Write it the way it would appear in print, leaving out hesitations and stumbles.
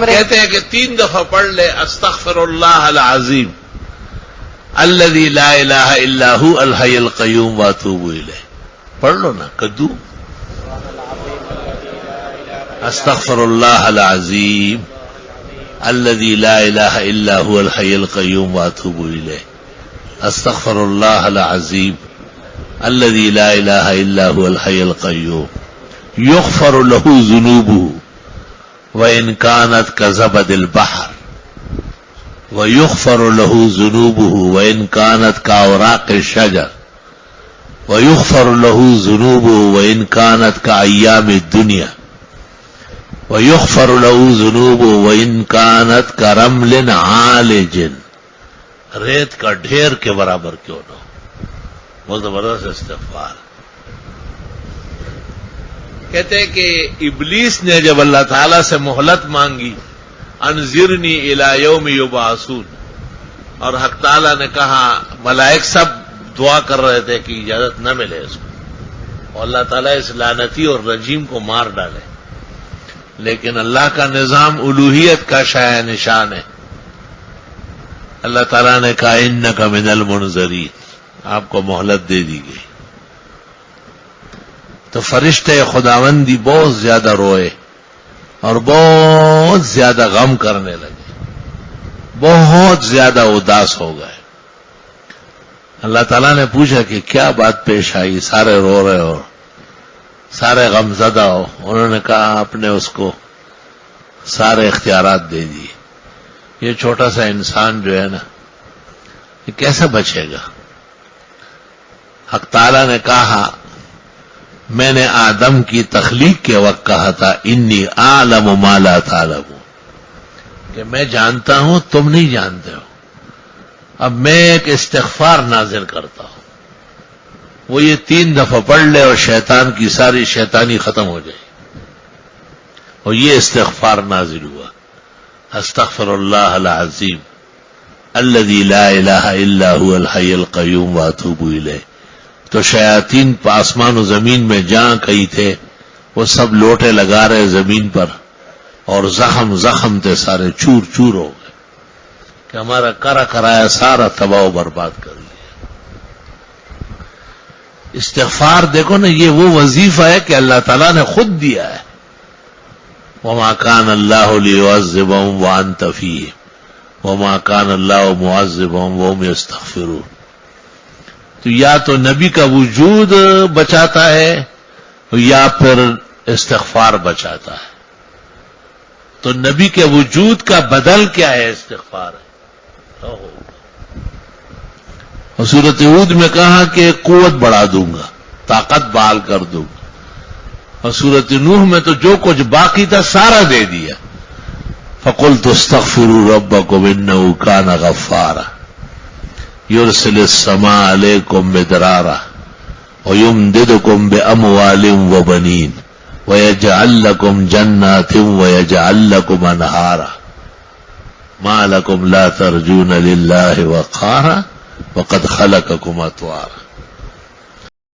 کہتے ہیں کہ 3 دفعہ پڑھ لے استغفر اللہ العظیم الذی لا الہ الا هو الحی القیوم واتوب الیہ. پڑھ لو نا کدو استغفر اللہ العظیم الذی لا الہ الا هو الحی القیوم واتوب الیہ. استغفر اللہ العظیم الذی لا الہ الا هو الحی القیوم یغفر له ذنوبه وإن كانت كزبد البحر ويغفر له ذنوبه وإن كانت كأوراق الشجر ويغفر له ذنوبه وإن كانت كأيام الدنيا ويغفر له ذنوبه وإن كانت كرمل عالج. ریت کا ڈھیر کے برابر کیوں نہ ہو. بہت زبردست استغفار. کہتے ہیں کہ ابلیس نے جب اللہ تعالیٰ سے مہلت مانگی انذرنی الی یوم یبعثون، اور حق تعالیٰ نے کہا ملائک سب دعا کر رہے تھے کہ اجازت نہ ملے اس کو اور اللہ تعالیٰ اس لعنتی اور رجیم کو مار ڈالے، لیکن اللہ کا نظام الوہیت کا شایع نشان ہے. اللہ تعالیٰ نے کہا انک من المنذرین، آپ کو مہلت دے دی گئی. تو فرشتے خداوندی بہت زیادہ روئے اور بہت زیادہ غم کرنے لگے، بہت زیادہ اداس ہو گئے. اللہ تعالیٰ نے پوچھا کہ کیا بات پیش آئی، سارے رو رہے ہو، سارے غم زدہ ہو. انہوں نے کہا آپ نے اس کو سارے اختیارات دے دیے. یہ چھوٹا سا انسان جو ہے نا یہ کیسے بچے گا. حق تعالیٰ نے کہا میں نے آدم کی تخلیق کے وقت کہا تھا انی اعلم ما لا تعلمون، کہ میں جانتا ہوں تم نہیں جانتے ہو. اب میں ایک استغفار نازل کرتا ہوں، وہ یہ 3 دفعہ پڑھ لے اور شیطان کی ساری شیطانی ختم ہو جائے. اور یہ استغفار نازل ہوا استغفر اللہ العظیم الذی لا الہ الا هو الحی القیوم واتوب الیہ. تو شیاطین آسمان و زمین میں جہاں کہیں تھے وہ سب لوٹے لگا رہے زمین پر، اور زخم زخم تھے سارے چور چور ہو گئے کہ ہمارا کرا کرایا سارا تباہ و برباد کر لیا. استغفار دیکھو نا، یہ وہ وظیفہ ہے کہ اللہ تعالیٰ نے خود دیا ہے. وما كان الله ليعذبهم وانت فيهم وما كان الله معذبهم وهم يستغفرون. تو یا تو نبی کا وجود بچاتا ہے یا پھر استغفار بچاتا ہے. تو نبی کے وجود کا بدل کیا ہے؟ استغفار ہے. اور سورۃ ہود میں کہا کہ قوت بڑھا دوں گا، طاقت بحال کر دوں گا. اور سورۃ نوح میں تو جو کچھ باقی تھا سارا دے دیا. فقلت استغفروا ربکم انه کان غفارا یرسل السماء علیکم مدرارا ویمددکم باموال وبنین ویجعل لکم جنات ویجعل لکم انہارا ما لکم لا ترجون للہ وقارا وقد خلقکم اطوارا.